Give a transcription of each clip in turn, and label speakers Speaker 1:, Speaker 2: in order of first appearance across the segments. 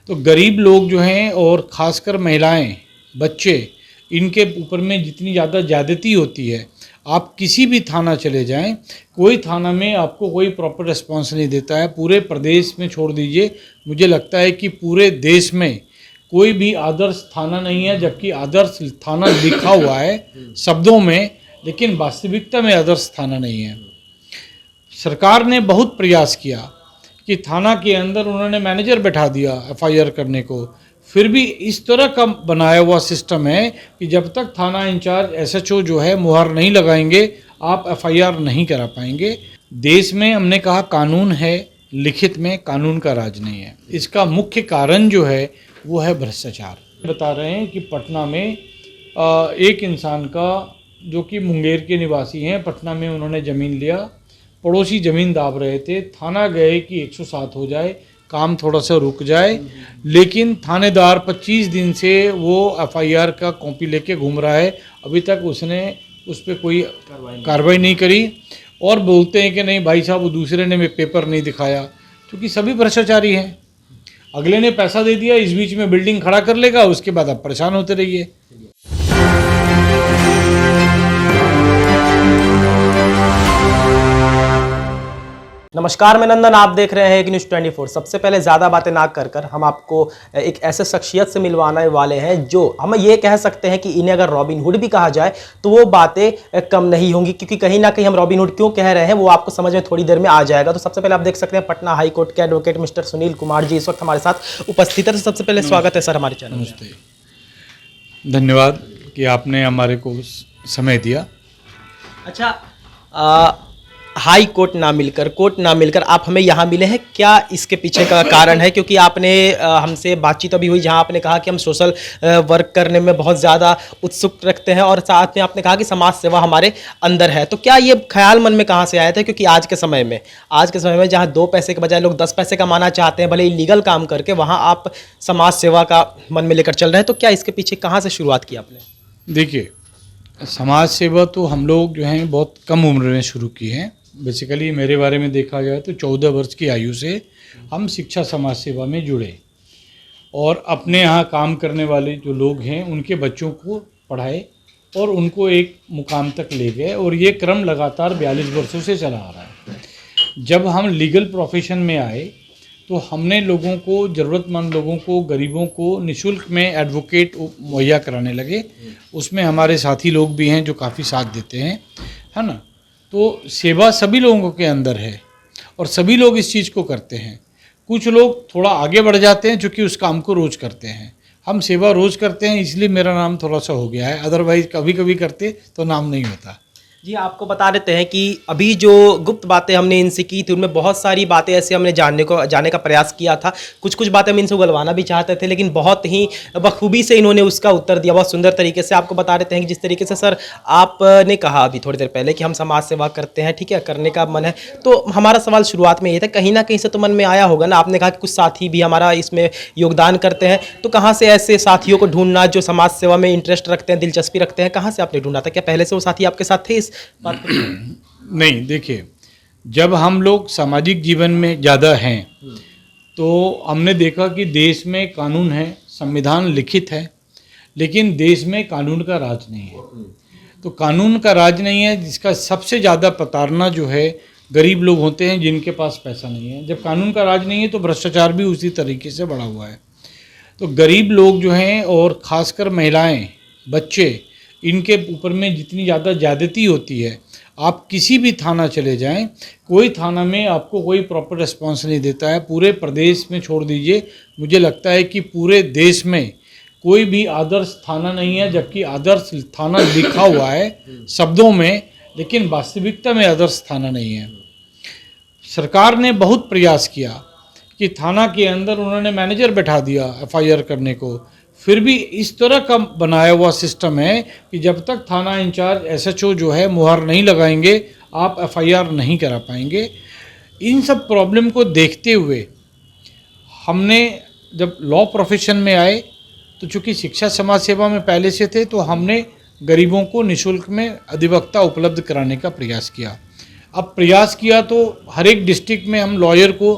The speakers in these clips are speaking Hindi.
Speaker 1: तो गरीब लोग जो हैं और ख़ासकर महिलाएं, बच्चे, इनके ऊपर में जितनी ज़्यादा ज़्यादती होती है, आप किसी भी थाना चले जाएं, कोई थाना में आपको कोई प्रॉपर रिस्पॉन्स नहीं देता है। पूरे प्रदेश में छोड़ दीजिए, मुझे लगता है कि पूरे देश में कोई भी आदर्श थाना नहीं है, जबकि आदर्श थाना लिखा हुआ है शब्दों में, लेकिन वास्तविकता में आदर्श थाना नहीं है। सरकार ने बहुत प्रयास किया कि थाना के अंदर उन्होंने मैनेजर बैठा दिया एफआईआर करने को, फिर भी इस तरह का बनाया हुआ सिस्टम है कि जब तक थाना इंचार्ज एसएचओ जो है मुहर नहीं लगाएंगे, आप एफआईआर नहीं करा पाएंगे। देश में हमने कहा कानून है, लिखित में कानून का राज नहीं है। इसका मुख्य कारण जो है वो है भ्रष्टाचार। बता रहे हैं कि पटना में एक इंसान का, जो कि मुंगेर के निवासी हैं, पटना में उन्होंने ज़मीन लिया, पड़ोसी ज़मीन दाब रहे थे, थाना गए कि 107 हो जाए, काम थोड़ा सा रुक जाए, लेकिन थानेदार 25 दिन से वो एफआईआर का कॉपी लेके घूम रहा है, अभी तक उसने उस पर कोई कार्रवाई नहीं करी। और बोलते हैं कि नहीं भाई साहब, वो दूसरे ने पेपर नहीं दिखाया, क्योंकि सभी भ्रष्टाचारी हैं। अगले ने पैसा दे दिया, इस बीच में बिल्डिंग खड़ा कर लेगा, उसके बाद आप परेशान होते रहिए।
Speaker 2: नमस्कार, मैं नंदन, आप देख रहे हैं न्यूज़ 24। सबसे पहले ज़्यादा बातें ना कर हम आपको एक ऐसे शख्सियत से मिलवाने वाले हैं जो हम ये कह सकते हैं कि इन्हें अगर रॉबिन हुड भी कहा जाए तो वो बातें कम नहीं होंगी, क्योंकि कहीं ना कहीं हम रॉबिन हुड क्यों कह रहे हैं वो आपको समझ में थोड़ी देर में आ जाएगा। तो सबसे पहले आप देख सकते हैं पटना हाई कोर्ट के एडवोकेट मिस्टर सुनील कुमार जी इस वक्त हमारे साथ उपस्थित है। तो सबसे पहले स्वागत है सर हमारे चैनल में।
Speaker 1: नमस्ते, धन्यवाद कि आपने हमारे को समय दिया।
Speaker 2: अच्छा, हाई कोर्ट ना मिलकर, कोर्ट ना मिलकर आप हमें यहाँ मिले हैं, क्या इसके पीछे का कारण है? क्योंकि आपने हमसे बातचीत अभी हुई जहाँ आपने कहा कि हम सोशल वर्क करने में बहुत ज़्यादा उत्सुक रखते हैं और साथ में आपने कहा कि समाज सेवा हमारे अंदर है। तो क्या ये ख्याल मन में कहाँ से आया था? क्योंकि आज के समय में जहाँ 2 पैसे के बजाय लोग 10 पैसे कमाना चाहते हैं, भले इलीगल काम करके, वहाँ आप समाज सेवा का मन में लेकर चल रहे हैं। तो क्या इसके पीछे कहाँ से शुरुआत की आपने?
Speaker 1: देखिए, समाज सेवा तो हम लोग जो हैं बहुत कम उम्र में शुरू की है। बेसिकली मेरे बारे में देखा जाए तो 14 वर्ष की आयु से हम शिक्षा समाज सेवा में जुड़े और अपने यहाँ काम करने वाले जो लोग हैं उनके बच्चों को पढ़ाए और उनको एक मुकाम तक ले गए, और ये क्रम लगातार 42 वर्षों से चला आ रहा है। जब हम लीगल प्रोफेशन में आए तो हमने लोगों को, ज़रूरतमंद लोगों को, गरीबों को निःशुल्क में एडवोकेट मुहैया कराने लगे। उसमें हमारे साथी लोग भी हैं जो काफ़ी साथ देते हैं, है ना। तो सेवा सभी लोगों के अंदर है और सभी लोग इस चीज़ को करते हैं। कुछ लोग थोड़ा आगे बढ़ जाते हैं क्योंकि उस काम को रोज़ करते हैं। हम सेवा रोज़ करते हैं, इसलिए मेरा नाम थोड़ा सा हो गया है, अदरवाइज़ कभी कभी करते तो नाम नहीं होता।
Speaker 2: जी, आपको बता देते हैं कि अभी जो गुप्त बातें हमने इनसे की थी उनमें बहुत सारी बातें ऐसे हमने जाने का प्रयास किया था। कुछ बातें हम इनसे उगलवाना भी चाहते थे, लेकिन बहुत ही बखूबी से इन्होंने उसका उत्तर दिया, बहुत सुंदर तरीके से। आपको बता देते हैं कि जिस तरीके से सर आपने कहा अभी थोड़ी देर पहले कि हम समाज सेवा करते हैं, ठीक है, करने का मन है, तो हमारा सवाल शुरुआत में ये था, कहीं ना कहीं से तो मन में आया होगा ना, आपने कहा कि कुछ साथी भी हमारा इसमें योगदान करते हैं, तो कहाँ से ऐसे साथियों को ढूंढना जो समाज सेवा में इंटरेस्ट रखते हैं, दिलचस्पी रखते हैं, कहाँ से आपने ढूंढा था? क्या पहले से वो साथी आपके साथ थे इस बात को?
Speaker 1: नहीं, देखिए, जब हम लोग सामाजिक जीवन में ज़्यादा हैं तो हमने देखा कि देश में कानून है, संविधान लिखित है, लेकिन देश में कानून का राज नहीं है। तो कानून का राज नहीं है, जिसका सबसे ज़्यादा प्रताड़ना जो है गरीब लोग होते हैं जिनके पास पैसा नहीं है। जब कानून का राज नहीं है तो भ्रष्टाचार भी उसी तरीके से बढ़ा हुआ है। तो गरीब लोग जो हैं और ख़ासकर महिलाएं, बच्चे, इनके ऊपर में जितनी ज़्यादा ज़्यादती होती है, आप किसी भी थाना चले जाएं, कोई थाना में आपको कोई प्रॉपर रिस्पॉन्स नहीं देता है। पूरे प्रदेश में छोड़ दीजिए, मुझे लगता है कि पूरे देश में कोई भी आदर्श थाना नहीं है, जबकि आदर्श थाना लिखा हुआ है शब्दों में, लेकिन वास्तविकता में आदर्श थाना नहीं है। सरकार ने बहुत प्रयास किया कि थाना के अंदर उन्होंने मैनेजर बैठा दिया एफआईआर करने को, फिर भी इस तरह का बनाया हुआ सिस्टम है कि जब तक थाना इंचार्ज एसएचओ जो है मुहर नहीं लगाएंगे, आप एफआईआर नहीं करा पाएंगे। इन सब प्रॉब्लम को देखते हुए हमने, जब लॉ प्रोफेशन में आए तो चूँकि शिक्षा समाज सेवा में पहले से थे, तो हमने गरीबों को निःशुल्क में अधिवक्ता उपलब्ध कराने का प्रयास किया। अब प्रयास किया तो हर एक डिस्ट्रिक्ट में हम लॉयर को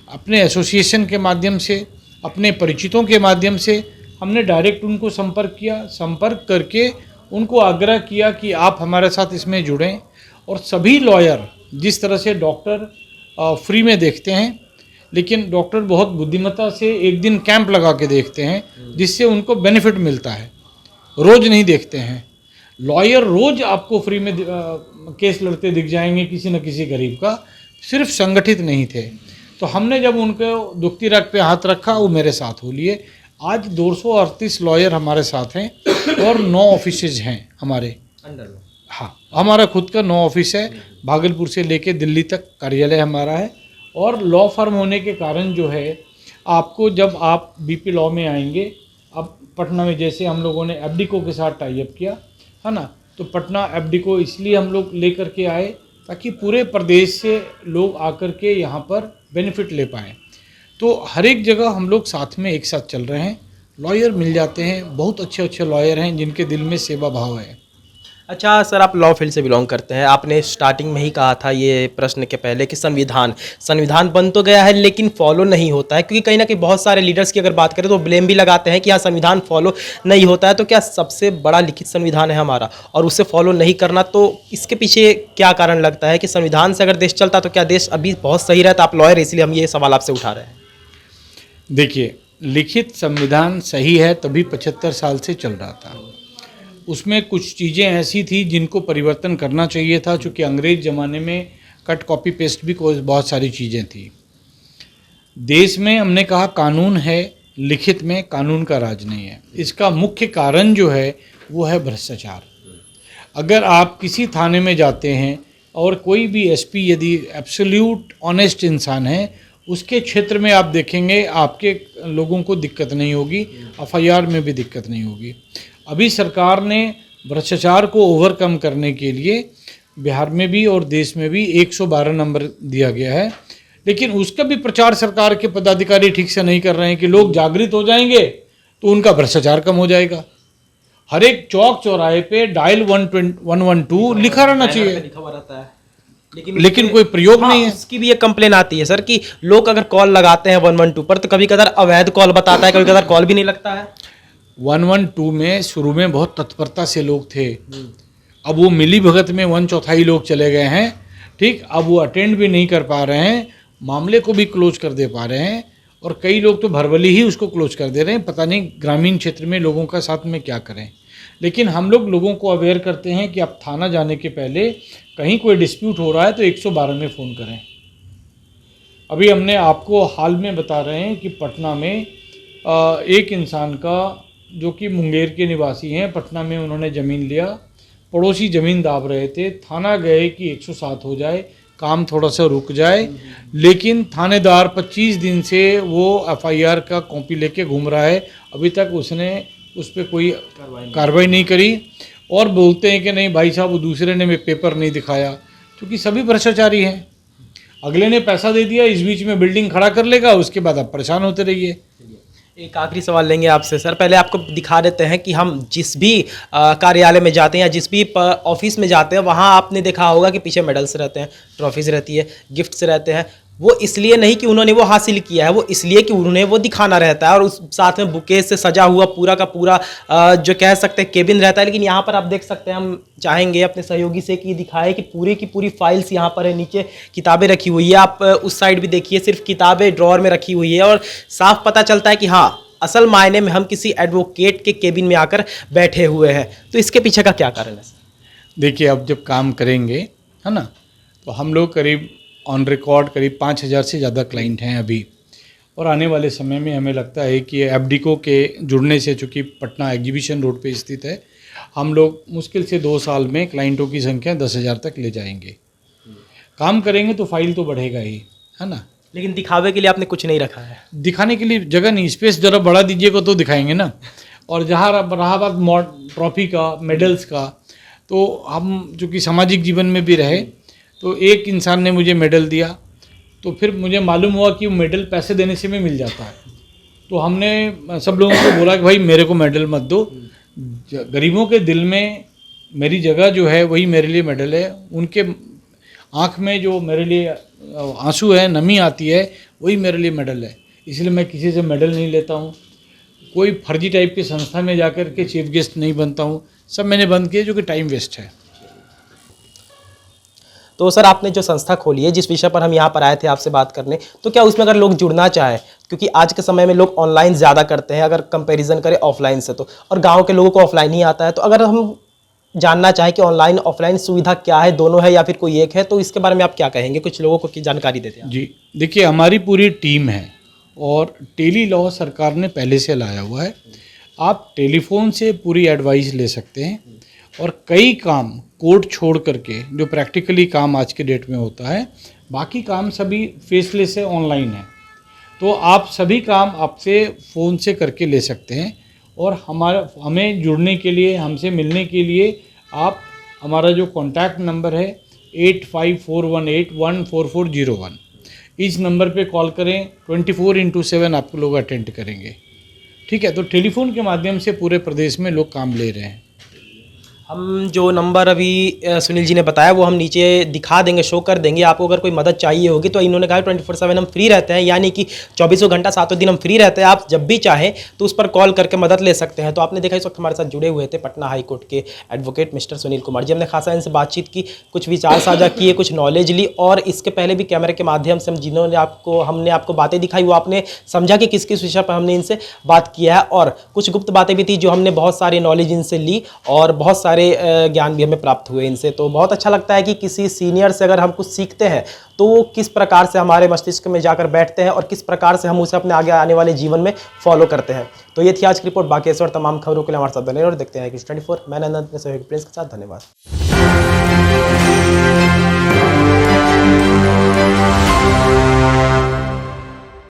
Speaker 1: अपने एसोसिएशन के माध्यम से अपने परिचितों के माध्यम से हमने डायरेक्ट उनको संपर्क किया, संपर्क करके उनको आग्रह किया कि आप हमारे साथ इसमें जुड़ें। और सभी लॉयर, जिस तरह से डॉक्टर फ्री में देखते हैं, लेकिन डॉक्टर बहुत बुद्धिमत्ता से एक दिन कैंप लगा के देखते हैं जिससे उनको बेनिफिट मिलता है, रोज़ नहीं देखते हैं। लॉयर रोज़ आपको फ्री में केस लड़ते दिख जाएंगे किसी न किसी गरीब का, सिर्फ संगठित नहीं थे। तो हमने जब उनको दुखती रग पे हाथ रखा, वो मेरे साथ हो लिए। आज 238 लॉयर हमारे साथ हैं और 9 ऑफिसेज हैं हमारे
Speaker 2: अंडर में।
Speaker 1: हाँ, हमारा खुद का 9 ऑफिस है, भागलपुर से लेके दिल्ली तक कार्यालय हमारा है। और लॉ फर्म होने के कारण जो है, आपको जब आप बीपी लॉ में आएंगे, अब पटना में जैसे हम लोगों ने एबडिको के साथ टाई अप किया है ना, तो पटना एबडिको इसलिए हम लोग लेकर के आए ताकि पूरे प्रदेश से लोग आकर के यहाँ पर बेनिफिट ले पाएँ। तो हर एक जगह हम लोग साथ में एक साथ चल रहे हैं, लॉयर मिल जाते हैं, बहुत अच्छे अच्छे लॉयर हैं जिनके दिल में सेवा भाव है।
Speaker 2: अच्छा सर, आप लॉ फील्ड से बिलोंग करते हैं, आपने स्टार्टिंग में ही कहा था ये प्रश्न के पहले कि संविधान बन तो गया है लेकिन फॉलो नहीं होता है, क्योंकि कहीं ना कहीं बहुत सारे लीडर्स की अगर बात करें तो ब्लेम भी लगाते हैं कि हाँ संविधान फॉलो नहीं होता है। तो क्या सबसे बड़ा लिखित संविधान है हमारा और उसे फॉलो नहीं करना, तो इसके पीछे क्या कारण लगता है कि संविधान से अगर देश चलता तो क्या देश अभी बहुत सही रहता? आप लॉयर, इसलिए हम ये सवाल आपसे उठा रहे हैं।
Speaker 1: देखिए, लिखित संविधान सही है तभी 75 साल से चल रहा था। उसमें कुछ चीज़ें ऐसी थी जिनको परिवर्तन करना चाहिए था, चूँकि अंग्रेज ज़माने में कट कॉपी पेस्ट भी कोई बहुत सारी चीज़ें थी। देश में हमने कहा कानून है, लिखित में कानून का राज नहीं है। इसका मुख्य कारण जो है वो है भ्रष्टाचार। अगर आप किसी थाने में जाते हैं और कोई भी एसपी यदि एब्सोल्यूट ऑनेस्ट इंसान है, उसके क्षेत्र में आप देखेंगे आपके लोगों को दिक्कत नहीं होगी, एफआईआर में भी दिक्कत नहीं होगी। अभी सरकार ने भ्रष्टाचार को ओवरकम करने के लिए बिहार में भी और देश में भी 112 नंबर दिया गया है, लेकिन उसका भी प्रचार सरकार के पदाधिकारी ठीक से नहीं कर रहे हैं कि लोग जागृत हो जाएंगे तो उनका भ्रष्टाचार कम हो जाएगा। हर एक चौक चौराहे पे डायल 112 लिखा रहना चाहिए,
Speaker 2: लिखा हुआ रहता है,
Speaker 1: लेकिन कोई प्रयोग नहीं है।
Speaker 2: उसकी भी एक कंप्लेन आती है सर कि लोग अगर कॉल लगाते हैं 112 पर तो कभी कभार अवैध कॉल बताता है, कभी कभार कॉल भी नहीं लगता है।
Speaker 1: 112 में शुरू में बहुत तत्परता से लोग थे, अब वो मिली भगत में 1/4 लोग चले गए हैं। ठीक, अब वो अटेंड भी नहीं कर पा रहे हैं, मामले को भी क्लोज कर दे पा रहे हैं, और कई लोग तो भरवली ही उसको क्लोज कर दे रहे हैं। पता नहीं ग्रामीण क्षेत्र में लोगों का साथ में क्या करें। लेकिन हम लोग लोगों को अवेयर करते हैं कि आप थाना जाने के पहले कहीं कोई डिस्प्यूट हो रहा है तो 112 में फ़ोन करें। अभी हमने आपको हाल में बता रहे हैं कि पटना में एक इंसान का, जो कि मुंगेर के निवासी हैं, पटना में उन्होंने ज़मीन लिया, पड़ोसी ज़मीन दाब रहे थे, थाना गए कि 107 हो जाए, काम थोड़ा सा रुक जाए, लेकिन थानेदार 25 दिन से वो एफआईआर का कॉपी लेके घूम रहा है, अभी तक उसने उस पर कोई कार्रवाई नहीं करी। और बोलते हैं कि नहीं भाई साहब, वो दूसरे ने पेपर नहीं दिखाया, क्योंकि सभी भ्रष्टाचारी हैं। अगले ने पैसा दे दिया, इस बीच में बिल्डिंग खड़ा कर लेगा, उसके बाद आप परेशान होते रहिए।
Speaker 2: एक आखिरी सवाल लेंगे आपसे सर, पहले आपको दिखा देते हैं कि हम जिस भी कार्यालय में जाते हैं या जिस भी ऑफिस में जाते हैं, वहाँ आपने देखा होगा कि पीछे मेडल्स रहते हैं, ट्रॉफीज़ रहती है, गिफ्ट्स रहते हैं। वो इसलिए नहीं कि उन्होंने वो हासिल किया है, वो इसलिए कि उन्होंने वो दिखाना रहता है, और उस साथ में बुके से सजा हुआ पूरा का पूरा जो कह सकते हैं केबिन रहता है। लेकिन यहाँ पर आप देख सकते हैं, हम चाहेंगे अपने सहयोगी से कि दिखाए कि पूरी की पूरी फाइल्स यहाँ पर है, नीचे किताबें रखी हुई है, आप उस साइड भी देखिए, सिर्फ किताबें ड्रॉअर में रखी हुई है, और साफ पता चलता है कि हाँ असल मायने में हम किसी एडवोकेट के केबिन में आकर बैठे हुए हैं। तो इसके पीछे का क्या कारण है सर?
Speaker 1: देखिए, अब जब काम करेंगे है ना, तो हम लोग करीब ऑन रिकॉर्ड करीब 5000 से ज़्यादा क्लाइंट हैं अभी, और आने वाले समय में हमें लगता है कि एबडिको के जुड़ने से, चूँकि पटना एग्जीबिशन रोड पे स्थित है, हम लोग मुश्किल से 2 साल में क्लाइंटों की संख्या 10,000 तक ले जाएंगे। काम करेंगे तो फाइल तो बढ़ेगा ही, है ना।
Speaker 2: लेकिन दिखावे के लिए आपने कुछ नहीं रखा है?
Speaker 1: दिखाने के लिए जगह नहीं, स्पेस ज़रा बढ़ा दीजिएगा तो दिखाएंगे ना। और जहाँ रहा बात ट्रॉफी का, मेडल्स का, तो हम चूँकि सामाजिक जीवन में भी रहे, तो एक इंसान ने मुझे मेडल दिया, तो फिर मुझे मालूम हुआ कि वो मेडल पैसे देने से भी मिल जाता है। तो हमने सब लोगों को बोला कि भाई मेरे को मेडल मत दो, गरीबों के दिल में मेरी जगह जो है वही मेरे लिए मेडल है। उनके आँख में जो मेरे लिए आंसू है, नमी आती है, वही मेरे लिए मेडल है। इसलिए मैं किसी से मेडल नहीं लेता हूँ, कोई फर्जी टाइप की संस्था में जाकर के चीफ गेस्ट नहीं बनता हूँ, सब मैंने बंद किए जो कि टाइम वेस्ट है।
Speaker 2: तो सर आपने जो संस्था खोली है, जिस विषय पर हम यहाँ पर आए थे आपसे बात करने, तो क्या उसमें अगर लोग जुड़ना चाहें, क्योंकि आज के समय में लोग ऑनलाइन ज़्यादा करते हैं अगर कंपैरिजन करें ऑफलाइन से, तो और गांव के लोगों को ऑफलाइन ही आता है, तो अगर हम जानना चाहें कि ऑनलाइन ऑफलाइन सुविधा क्या है, दोनों है या फिर कोई एक है, तो इसके बारे में आप क्या कहेंगे, कुछ लोगों को की जानकारी देते हैं।
Speaker 1: जी देखिए, हमारी पूरी टीम है और टेली लॉ सरकार ने पहले से लाया हुआ है। आप टेलीफोन से पूरी एडवाइस ले सकते हैं और कई काम कोर्ट छोड़ करके जो प्रैक्टिकली काम आज के डेट में होता है, बाकी काम सभी फेसलेस से ऑनलाइन है, तो आप सभी काम आपसे फ़ोन से करके ले सकते हैं। और हमें जुड़ने के लिए, हमसे मिलने के लिए आप हमारा जो कॉन्टैक्ट नंबर है 8541814401, इस नंबर पे कॉल करें, 24/7 आपको लोग अटेंड करेंगे। ठीक है, तो टेलीफोन के माध्यम से पूरे प्रदेश में लोग काम ले रहे हैं।
Speaker 2: हम जो नंबर अभी सुनील जी ने बताया वो हम नीचे दिखा देंगे, शो कर देंगे। आपको अगर कोई मदद चाहिए होगी तो इन्होंने कहा 24/7 हम फ्री रहते हैं, यानी कि 24 घंटा 7 दिन हम फ्री रहते हैं। आप जब भी चाहें तो उस पर कॉल करके मदद ले सकते हैं। तो आपने देखा इस वक्त हमारे साथ जुड़े हुए थे पटना हाई कोर्ट के एडवोकेट मिस्टर सुनील कुमार जी। हमने खासा इनसे बातचीत की, कुछ विचार साझा किए, कुछ नॉलेज ली, और इसके पहले भी कैमरे के माध्यम से हमने आपको बातें दिखाई, वो आपने समझा कि किस किस विषय पर हमने इनसे बात किया है। और कुछ गुप्त बातें भी थी जो हमने बहुत सारी नॉलेज इनसे ली और बहुत सारे ज्ञान भी हमें प्राप्त हुए इनसे। तो बहुत अच्छा लगता है कि किसी सीनियर से अगर हम कुछ सीखते हैं तो वो किस प्रकार से हमारे मस्तिष्क में जाकर बैठते हैं और किस प्रकार से हम उसे अपने आगे आने वाले जीवन में फॉलो करते हैं। तो ये थी आज की रिपोर्ट। बाकी इस और तमाम खबरों के लिए हमारे साथ बने और देखते हैं News 24। मैं नंदन अपने सहयोगी प्रिंस के साथ। धन्यवाद।